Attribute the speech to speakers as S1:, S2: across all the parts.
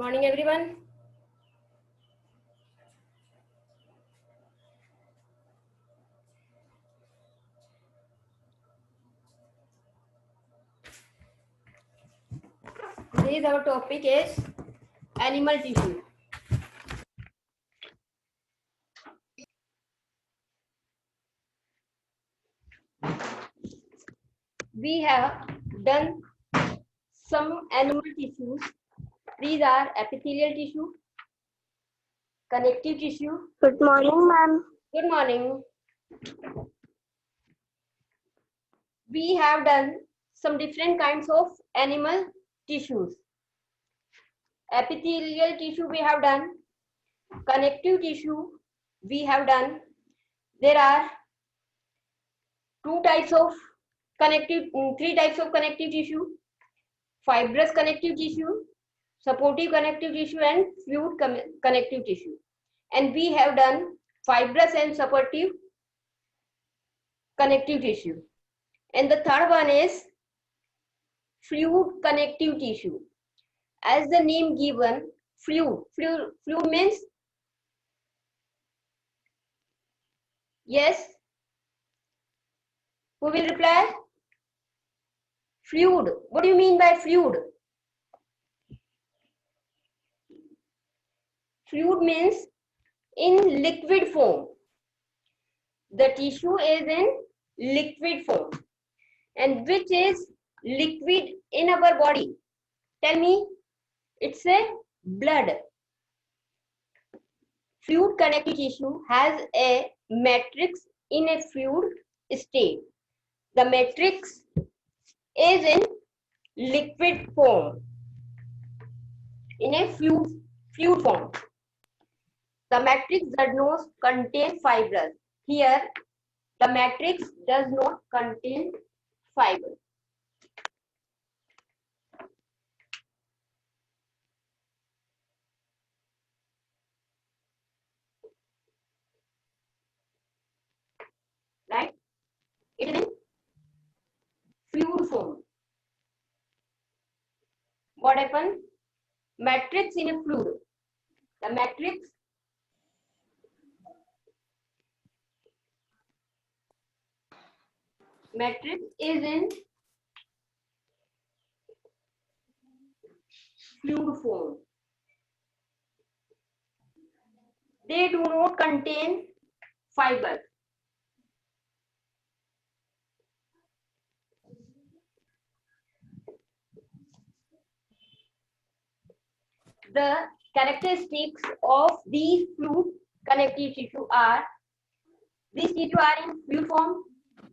S1: morning, everyone. Today's our topic is animal tissue. We have done some animal tissues. These are epithelial tissue, connective tissue.
S2: Good morning, ma'am.
S1: Good morning. We have done some different kinds of animal tissues. Epithelial tissue we have done, connective tissue we have done. There are three types of connective tissue: fibrous connective tissue, supportive connective tissue, and fluid connective tissue. And we have done fibrous and supportive connective tissue. And the third one is fluid connective tissue. As the name given, fluid means, yes, who will reply? Fluid. What do you mean by fluid? Fluid means in liquid form. The tissue is in liquid form. And which is liquid in our body? Tell me. It's a blood. Fluid connective tissue has a matrix in a fluid state. The matrix is in liquid form, in a fluid form. The matrix does not contain fibers. Here, the matrix does not contain fibers. Right? It is in fluid form. What happened? Matrix in a fluid. The matrix is in fluid form. They do not contain fiber. The characteristics of these fluid connective tissue are: these tissue are in fluid form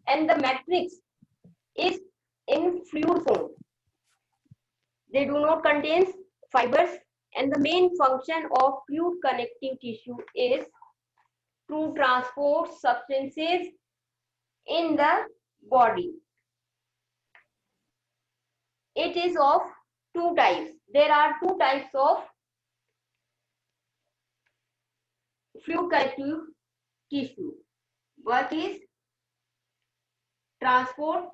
S1: and the matrix is in fluid form. They do not contain fibers, and the main function of fluid connective tissue is to transport substances in the body. It is of two types. There are two types of fluid connective tissue. One is transport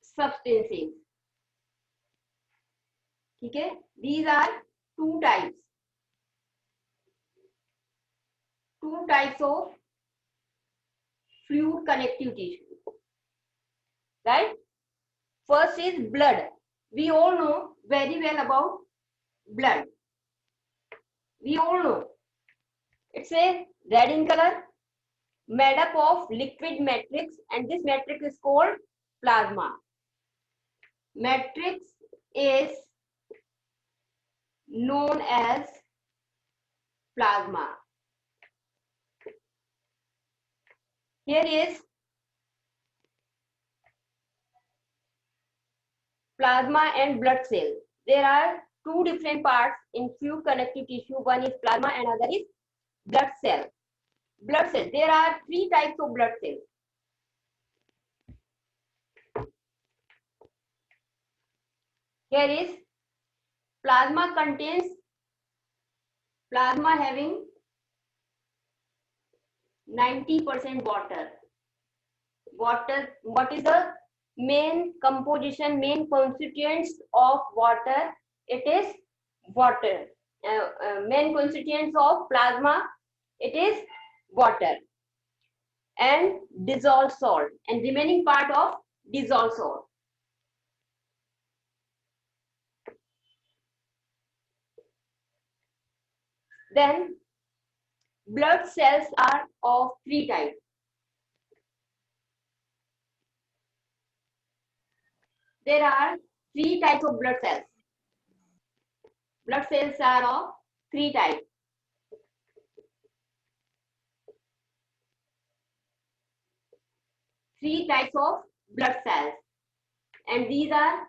S1: substances. Okay, these are two types of fluid connective tissue. Right? First is blood. We all know very well about blood. We all know it's a red in color, made up of liquid matrix, and this matrix is called plasma. Matrix is known as plasma. Here is plasma and blood cell. There are two different parts in fluid connective tissue. One is plasma and other is blood cell. Blood cell. There are three types of blood cells. Here is plasma contains plasma having 90% water. What is the main composition, main constituents of water? it is water. Main constituents of plasma, it is water and dissolved salt, and remaining part of dissolved salt. Then blood cells are of three types. There are three types of blood cells. Blood cells are of three types. Three types of blood cells, and these are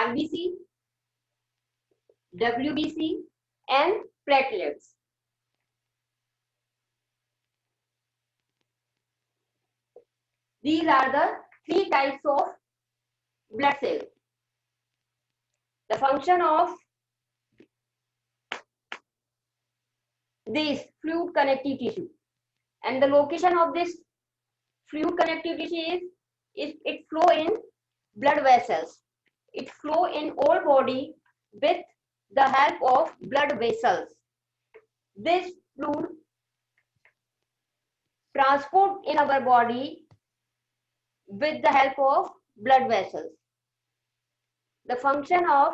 S1: RBC, WBC, and platelets. These are the three types of blood cells. The function of this fluid connective tissue and the location of this fluid connective tissue is it flow in blood vessels. It flow in all body with the help of blood vessels. This fluid transport in our body with the help of blood vessels. The function of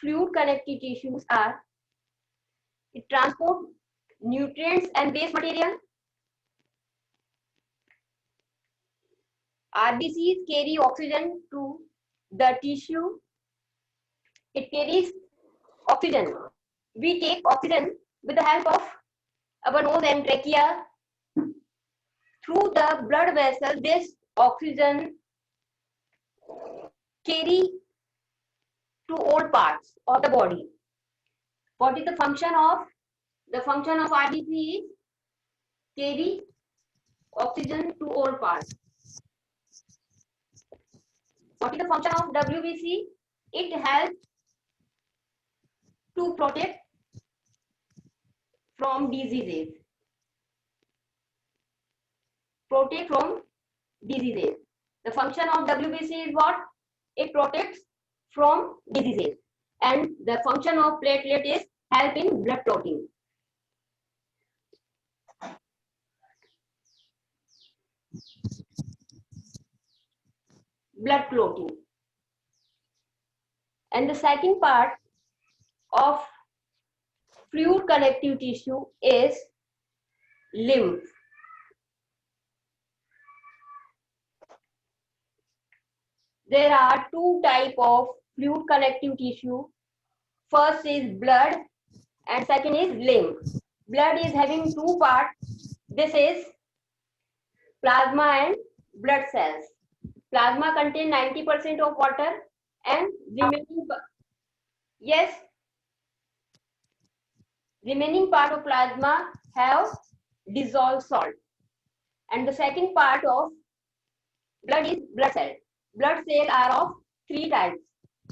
S1: fluid connective tissues are it transport nutrients and waste material. RBCs carry oxygen to the tissue. It carries oxygen. We take oxygen with the help of our nose and trachea. Through the blood vessel, this oxygen carry to all parts of the body. What is the function of? The function of RBC is carry oxygen to all parts. What is the function of WBC? It helps to protect from diseases. Protect from diseases. The function of WBC is what? It protects from diseases. And the function of platelet is help in blood clotting. Blood clotting. And the second part of fluid connective tissue is lymph. There are two types of fluid connective tissue. First is blood and second is lymph. Blood is having two parts. This is plasma and blood cells. Plasma contains 90% of water and remaining part of plasma have dissolved salt. And the second part of blood is blood cell. Blood cells are of three types: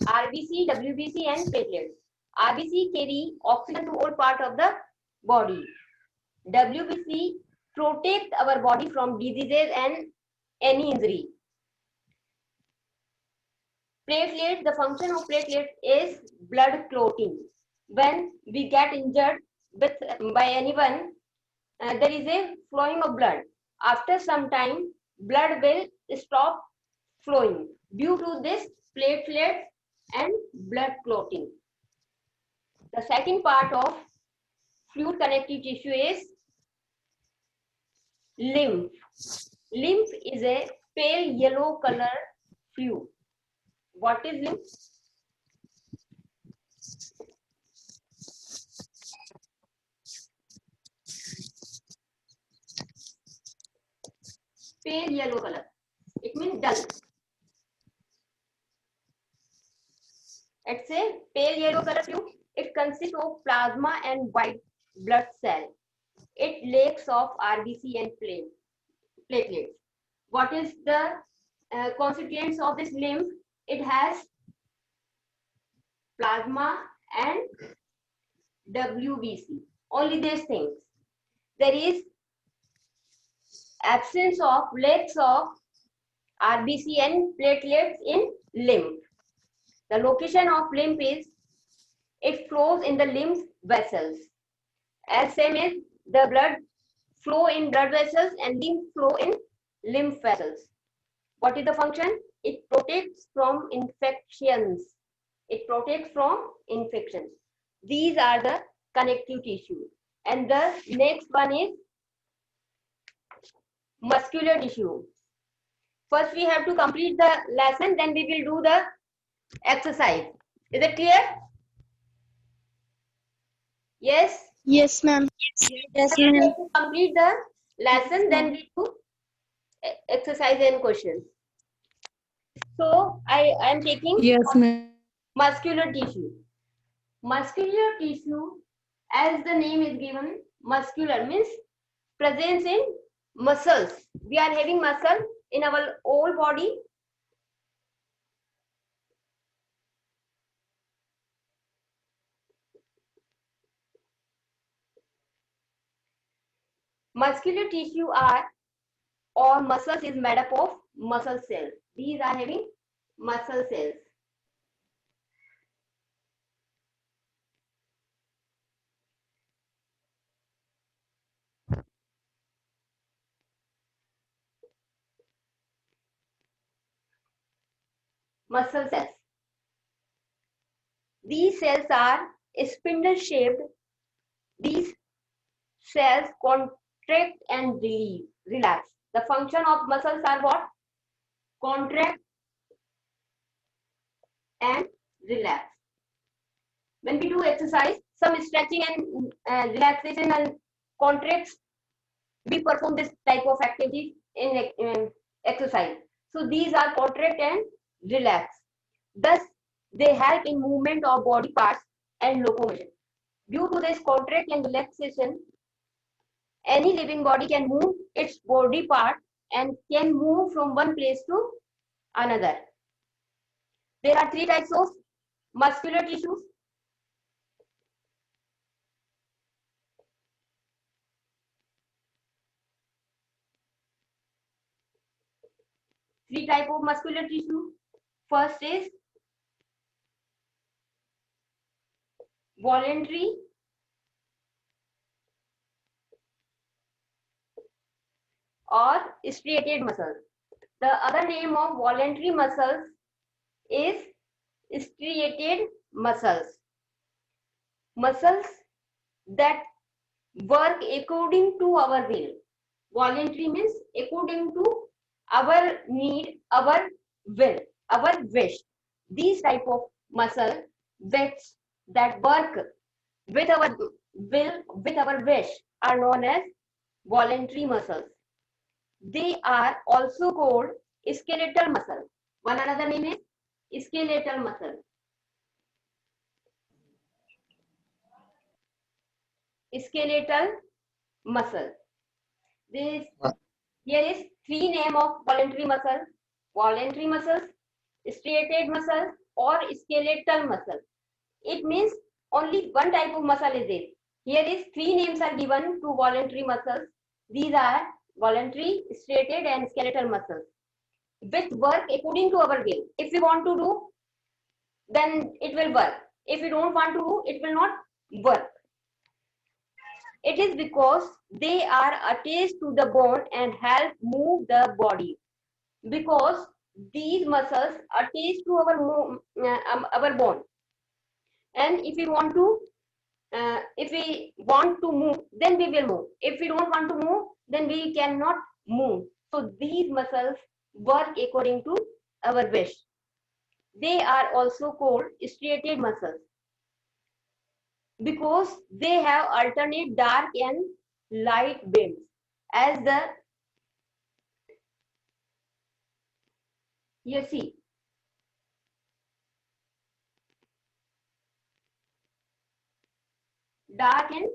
S1: RBC, WBC, and platelets. RBC carry oxygen to all parts of the body. WBC protect our body from diseases and any injury. Platelets, the function of platelets is blood clotting. When we get injured by anyone, there is a flowing of blood. After some time, blood will stop flowing due to this platelets and blood clotting. The second part of fluid connective tissue is lymph. Lymph is a pale yellow color fluid. What is lymph? Pale yellow color. It means dull. It's a pale yellow color fluid. It consists of plasma and white blood cell. It lacks of RBC and platelets. What is the constituents of this lymph? It has plasma and WBC. Only these things. There is absence of lacks of RBC and platelets in lymph. The location of lymph is, it flows in the lymph vessels. As same as the blood flow in blood vessels and lymph flow in lymph vessels. What is the function? It protects from infections. It protects from infections. These are the connective tissue. And the next one is muscular tissue. First we have to complete the lesson, then we will do the exercise. Is it clear? Yes?
S2: Yes, ma'am.
S3: Yes,
S1: We
S3: ma'am.
S1: have to complete the lesson, then we do exercise and questions. So I am taking
S3: Yes, ma'am.
S1: muscular tissue. Muscular tissue, as the name is given, muscular means presence in muscles. We are having muscle in our whole body. Muscular tissue are, or muscles is made up of muscle cells. These are having muscle cells. Muscle cells. These cells are spindle shaped. These cells contract and relax. The function of muscles are what? Contract and relax. When we do exercise, some stretching and relaxation and contracts, we perform this type of activity in exercise. So these are contract and relax. Thus, they help in movement of body parts and locomotion. Due to this contract and relaxation, any living body can move its body part and can move from one place to another. There are three types of muscular tissues. Three type of muscular tissue. First is voluntary, or striated muscles. The other name of voluntary muscles is striated muscles. Muscles that work according to our will. Voluntary means according to our need, our will, our wish. These type of muscle that work with our will, with our wish, are known as voluntary muscles. They are also called skeletal muscle. One another name is skeletal muscle. Skeletal muscle. This here is three name of voluntary muscle: voluntary muscles, striated muscle, or skeletal muscle. It means only one type of muscle is there. Here is three names are given to voluntary muscles. These are voluntary, striated, and skeletal muscles, which work according to our will. If we want to do, then it will work. If we don't want to do, it will not work. It is because they are attached to the bone and help move the body. Because these muscles are attached to our bone, and if we want to move, then we will move. If we don't want to move, then we cannot move. So these muscles work according to our wish. They are also called striated muscles because they have alternate dark and light beams. As the you see, dark and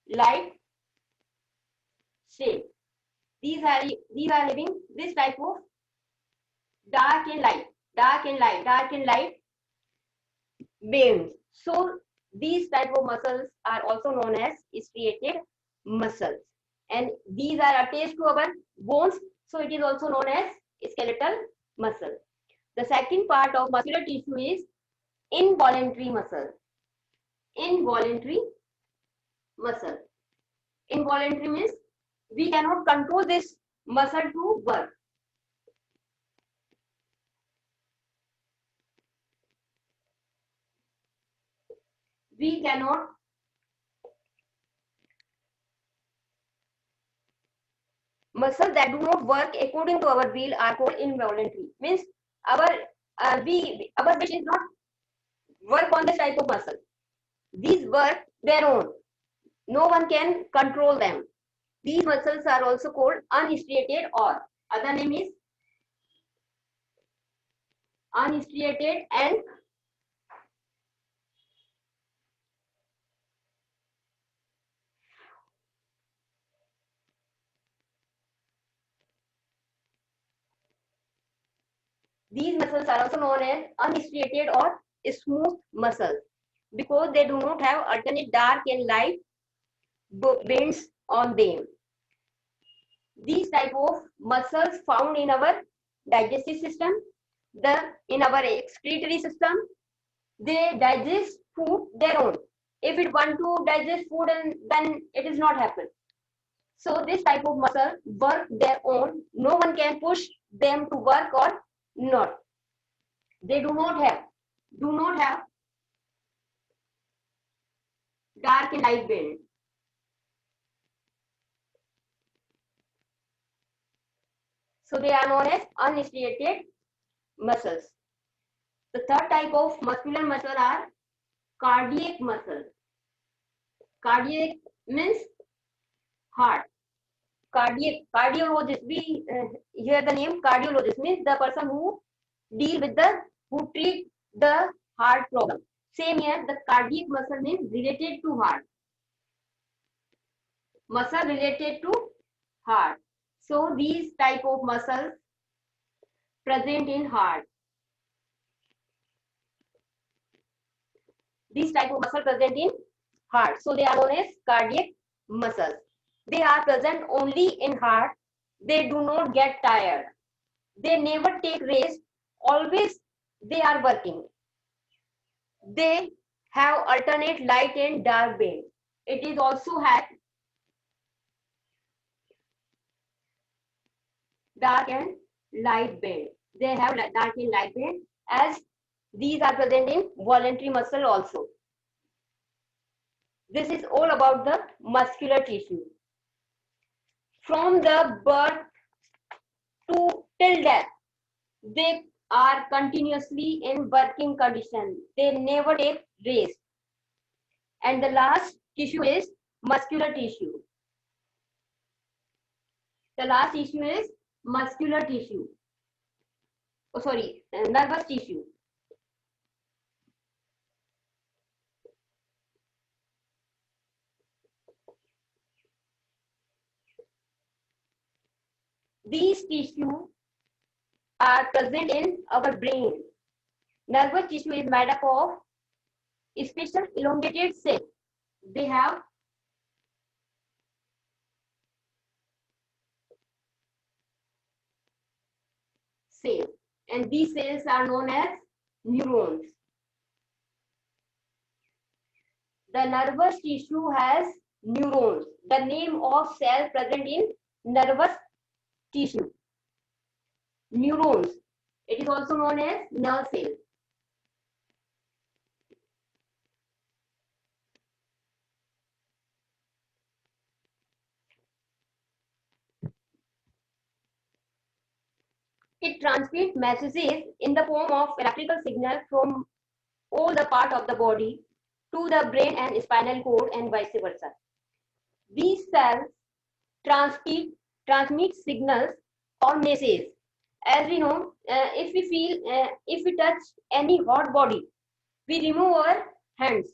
S1: light shape. These are having this type of dark and light, dark and light, dark and light beams. So these type of muscles are also known as striated muscles, and these are attached to our bones. So it is also known as skeletal muscle. The second part of muscular tissue is involuntary muscle. Involuntary muscle. Involuntary means we cannot control this muscle to work. We cannot muscles that do not work according to our will are called involuntary. Means our our wish is not work on this type of muscle. These work their own. No one can control them. These muscles are also called unstriated, or other name is unstriated and these muscles are also known as unstriated or smooth muscles because they do not have alternate dark and light bands on them. These type of muscles found in our digestive system, in our excretory system, they digest food their own. If it want to digest food, and then it is not happen. So this type of muscle work their own. No one can push them to work or not. They do not have dark and light band. So they are known as unstriated muscles. The third type of muscular muscle are cardiac muscle. Cardiac means heart. Cardiologist. We hear the name cardiologist means the person who who treat the heart problem. Same here, the cardiac muscle means related to heart. Muscle related to heart. So these type of muscles present in heart. These type of muscle present in heart. So they are known as cardiac muscles. They are present only in heart. They do not get tired. They never take rest. Always they are working. They have alternate light and dark band. It is also has dark and light band. They have dark and light band, as these are present in voluntary muscle also. This is all about the muscular tissue. From the birth to till death, they are continuously in working condition. They never take rest. And the last tissue is muscular tissue. The last tissue is muscular tissue. Oh, sorry, nervous tissue. These tissues are present in our brain. Nervous tissue is made up of special elongated cells. They have cells, and these cells are known as neurons. The nervous tissue has neurons. The name of cell present in nervous tissue. Neurons. It is also known as nerve cells. It transmits messages in the form of electrical signal from all the part of the body to the brain and spinal cord and vice versa. These cells transmit signals or messages. As we know, if we touch any hot body, we remove our hands.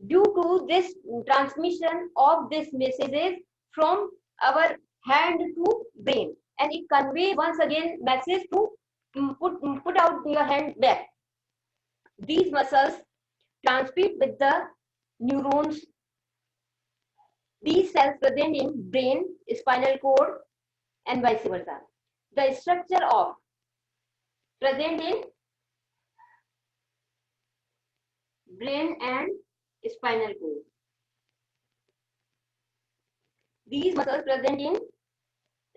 S1: Due to this transmission of these messages from our hand to brain, and it convey once again message to put out your hand back. These muscles transmit with the neurons. These cells present in brain, spinal cord, and vice versa. The structure of present in brain and spinal cord. These muscles present in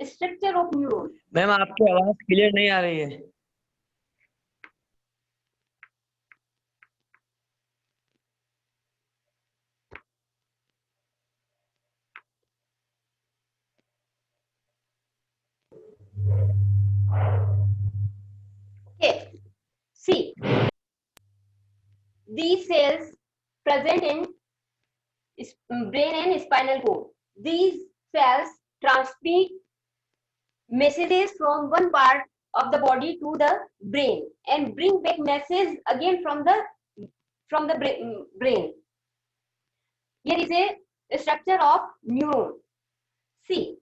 S1: structure of neurons.
S2: Ma'am आपकी आवाज clear नहीं आ रही है.
S1: Okay. See, these cells present in brain and spinal cord. These cells transmit messages from one part of the body to the brain and bring back message again from the brain. Here is a structure of neuron. See,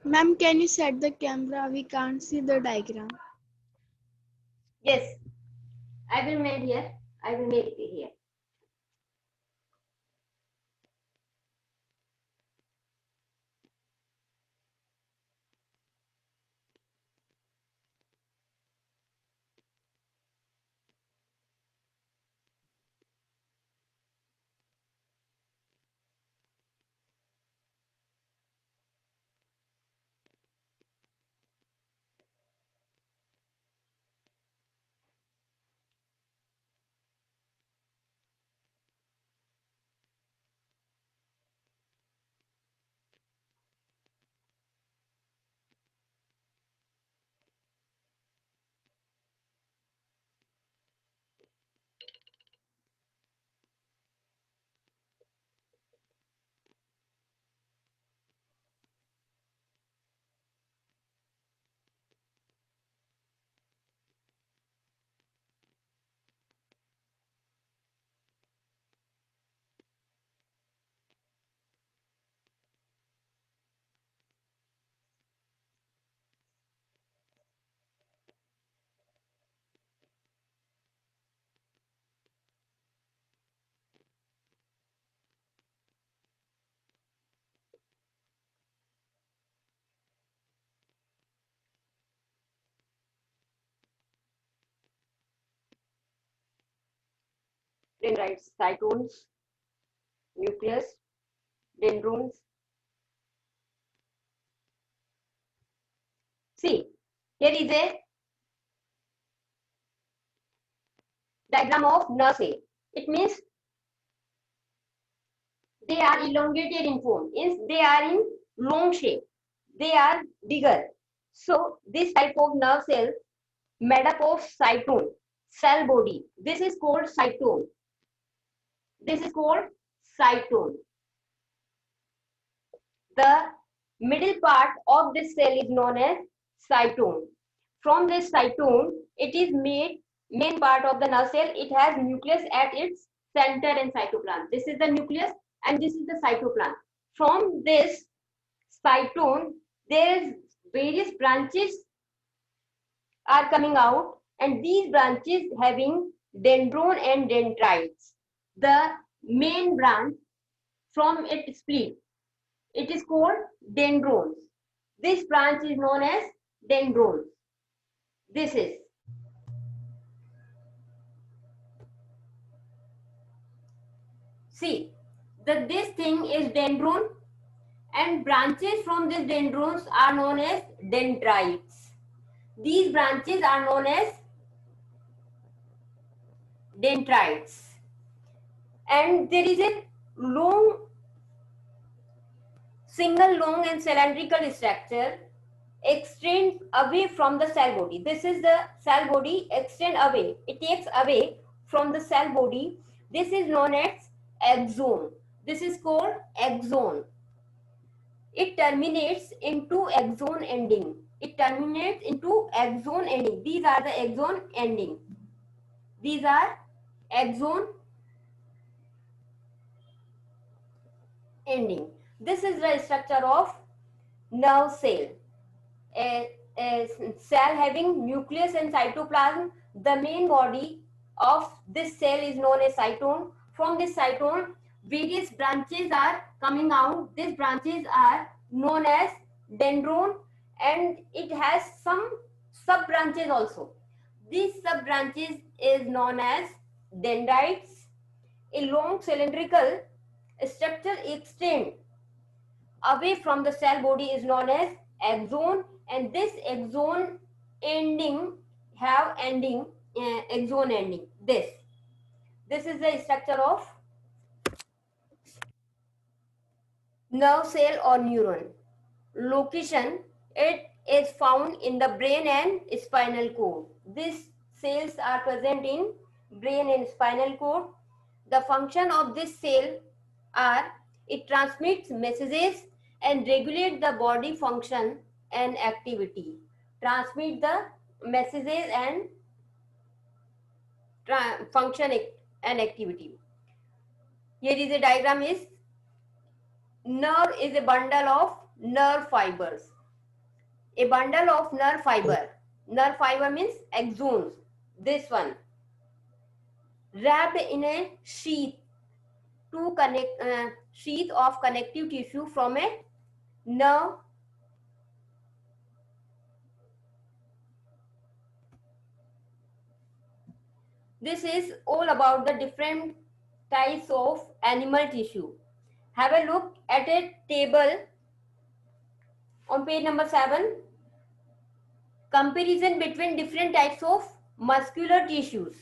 S3: Ma'am, can you set the camera? We can't see the diagram.
S1: yes, I will make here. I will make it here. Dendrites, cytones, nucleus, dendrons. See, here is a diagram of nerve cell. It means they are elongated in form, means they are in long shape. They are bigger. So this type of nerve cell made up of cytone, cell body. This is called cytone. This is called cytone. The middle part of this cell is known as cytone. From this cytone, it is made main part of the nerve cell. It has nucleus at its center and cytoplasm. This is the nucleus and this is the cytoplasm. From this cytone, there is various branches are coming out, and these branches having dendron and dendrites. The main branch from it split. It is called dendrons. This branch is known as dendrons. This is. See, this thing is dendron, and branches from these dendrons are known as dendrites. These branches are known as dendrites. And there is a single long and cylindrical structure extend away from the cell body. This is the cell body extend away. It takes away from the cell body. This is known as axon. This is called axon. It terminates into axon ending. it terminates into axon ending. These are the axon ending. These are axon ending. This is the structure of nerve cell. A cell having nucleus and cytoplasm. The main body of this cell is known as cytosol. From this cytosol, various branches are coming out. These branches are known as dendron, and it has some sub branches also. These sub branches is known as dendrites. A long cylindrical structure extends away from the cell body is known as axon, and this axon ending have ending axon ending. This is the structure of nerve cell or neuron. Location, it is found in the brain and spinal cord. These cells are present in brain and spinal cord. The function of this cell are it transmits messages and regulate the body function and activity. Transmit the messages and function and activity. Here is a diagram. Is nerve is a bundle of nerve fibers. A bundle of nerve fiber. Nerve fiber means axons. This one wrapped in a sheath to connect sheath of connective tissue from a nerve. This is all about the different types of animal tissue. Have a look at a table on page number 7. Comparison between different types of muscular tissues.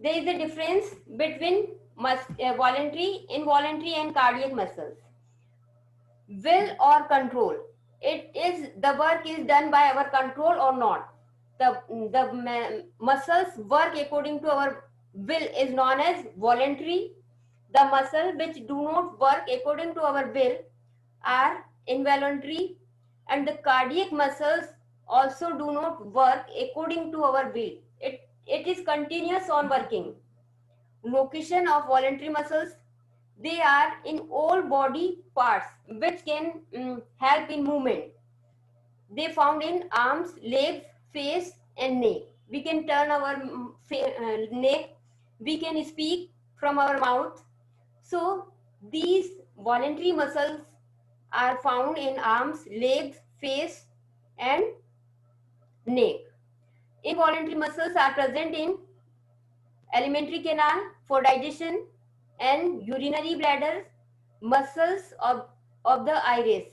S1: There is a difference between voluntary, involuntary and cardiac muscles. Will or control. It is the work is done by our control or not. The muscles work according to our will is known as voluntary. The muscles which do not work according to our will are involuntary, and the cardiac muscles also do not work according to our will. It is continuous on working. Location of voluntary muscles, they are in all body parts which can help in movement. They found in arms, legs, face and neck. We can turn our neck, we can speak from our mouth. So these voluntary muscles are found in arms, legs, face and neck. Involuntary muscles are present in alimentary canal for digestion and urinary bladder, muscles of the iris,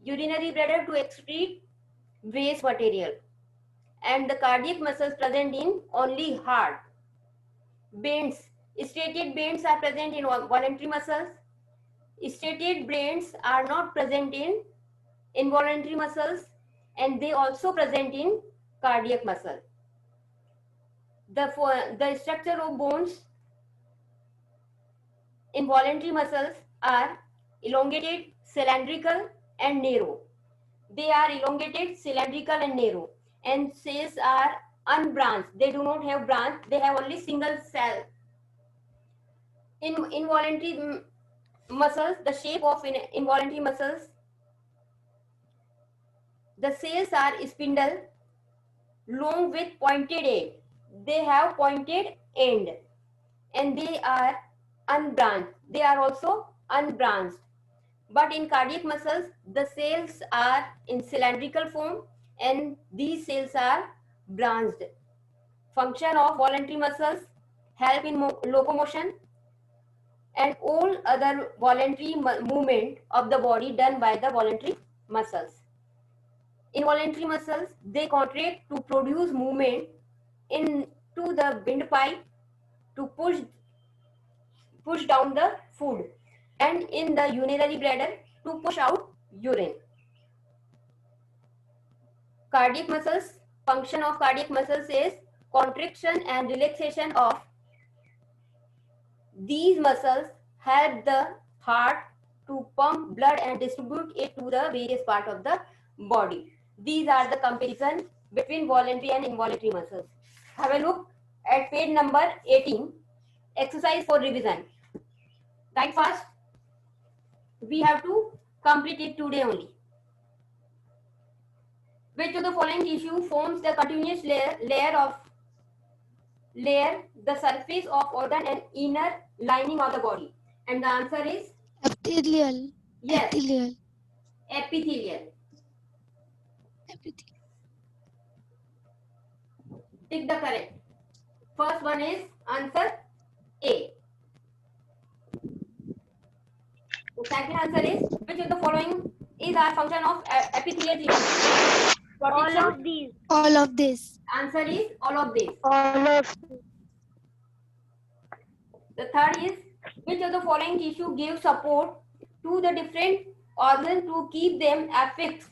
S1: urinary bladder to excrete waste material, and the cardiac muscles present in only heart. Bends, stated bends are present in voluntary muscles. Stated bends are not present in involuntary muscles, and they also present in cardiac muscle. The structure of bones in voluntary muscles are elongated, cylindrical and narrow. They are elongated, cylindrical and narrow, and cells are unbranched. They do not have branch, they have only single cell. In involuntary muscles, the shape of involuntary muscles, the cells are spindle, long with pointed end. They have pointed end and they are unbranched. They are also unbranched. But in cardiac muscles, the cells are in cylindrical form and these cells are branched. Function of voluntary muscles, help in locomotion and all other voluntary movement of the body done by the voluntary muscles. Involuntary muscles, they contract to produce movement into the windpipe to push down the food, and in the urinary bladder to push out urine. Cardiac muscles, function of cardiac muscles is contraction and relaxation of These muscles help the heart to pump blood and distribute it to the various parts of the body. These are the comparison between voluntary and involuntary muscles. Have a look at page number 18. Exercise for revision. Write fast. We have to complete it today only. Which of the following tissue forms the continuous layer the surface of organ and inner lining of the body? And the answer is
S3: Epithelial.
S1: yes,
S3: Epithelial.
S1: epithelial.
S3: Epithelial.
S1: Tick the correct. First one is answer A. The second answer is which of the following is a function of epithelial tissue?
S4: All of these.
S3: All of this.
S1: Answer is all of this.
S4: All of these.
S1: The third is which of the following tissue gives support to the different organs to keep them affixed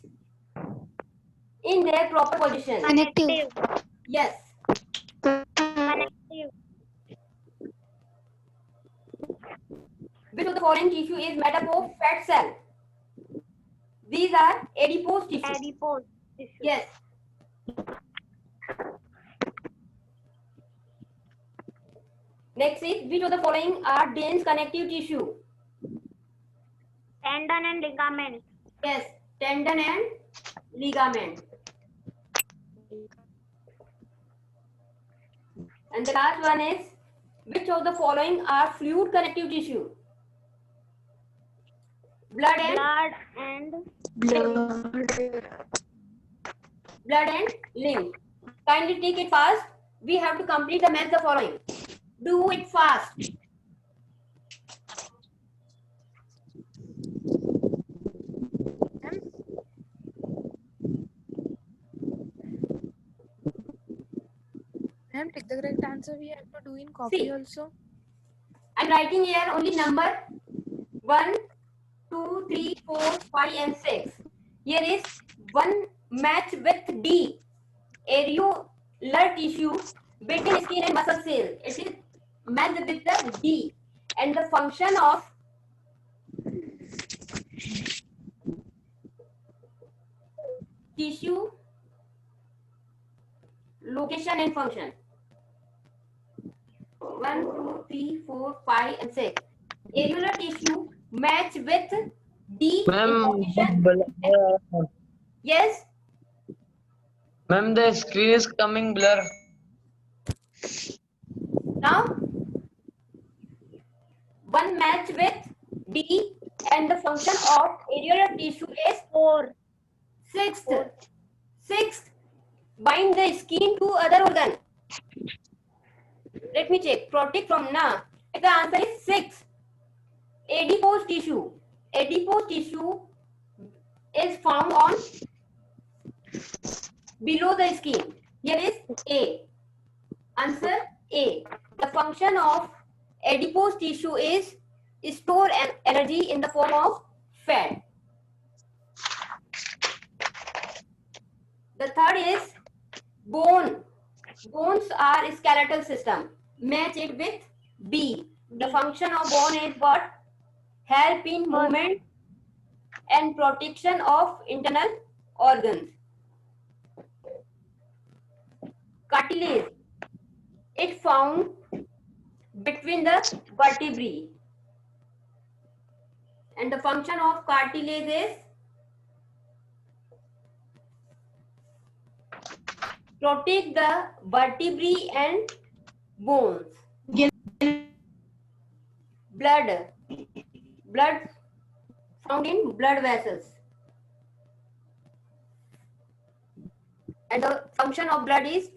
S1: in their proper position?
S3: Connective.
S1: Yes.
S4: Connective.
S1: Which of the following tissue is made up of fat cell? These are adipose tissue.
S4: Adipose tissue.
S1: Yes. Next is which of the following are dense connective tissue?
S4: Tendon and ligament.
S1: Yes, tendon and ligament. And the last one is which of the following are fluid connective tissue? Blood and blood and lymph. Kindly take it fast. We have to complete the math the following. Do it fast.
S5: Ma'am, take the correct answer we have to do in copy
S1: See.
S5: also.
S1: I'm writing here only number 1, 2, 3, 4, 5 and 6. Here is one match with D. Areolar tissue between skin and muscle cells. It is matched with the D. And the function of tissue location and function. 1, 2, 3, 4, 5 and 6. Areolar tissue match with D in
S2: Ma'am,
S1: function. Yes.
S2: ma'am, the screen is coming blur.
S1: Now, one match with D and the function of areolar tissue is 4. Sixth, bind the skin to other organ. Let me check. Protect from na. The answer is 6. Adipose tissue. Adipose tissue is found on below the skin. Here is A. Answer A. The function of adipose tissue is store energy in the form of fat. The third is bone. Bones are skeletal system. Match it with B. The function of bone is what? Help in movement and protection of internal organs. Cartilage. It found between the vertebrae. And the function of cartilage is protect the vertebrae and bones. Blood found in blood vessels. And the function of blood is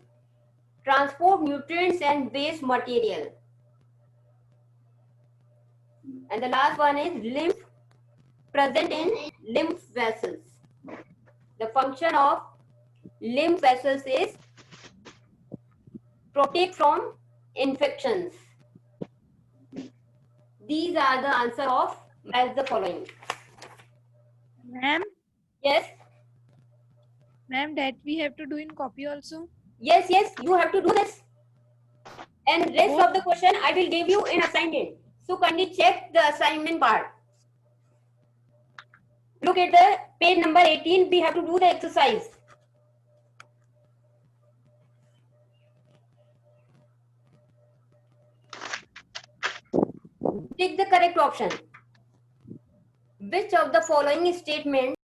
S1: transport nutrients and waste material. And the last one is lymph, present in lymph vessels. The function of lymph vessels is protect from infections. These are the answer of as the following.
S5: Ma'am,
S1: Yes,
S5: ma'am, that we have to do in copy also.
S1: yes, you have to do this. and rest of the question I will give you in assignment. So kindly check the assignment part. Look at the page number 18. We have to do the exercise. Take the correct option. Which of the following statements